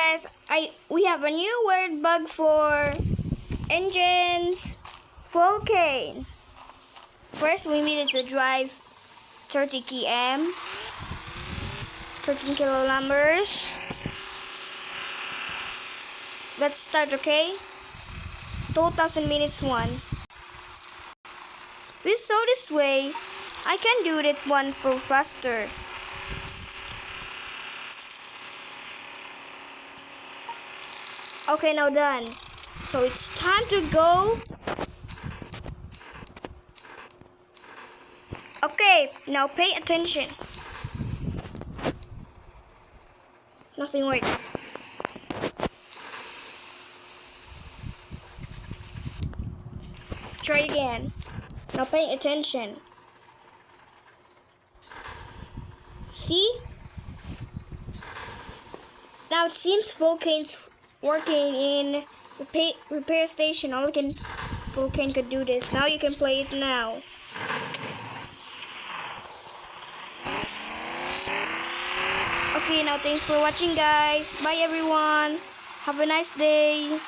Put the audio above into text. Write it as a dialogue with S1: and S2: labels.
S1: guys, we have a new word bug for engines. Vulcan. First, we needed to drive 30 km, 13 kilo numbers. Let's start, okay? 2000 minutes 1. If we saw this way, I can do that one for faster. Okay, now done. So it's time to go. Okay, now pay attention. Nothing works. Try again. Now pay attention. See? Now it seems Vulcan's working in repair station. Vulcan could do this. Now you can play it now. Okay, now thanks for watching, guys. Bye everyone. Have a nice day.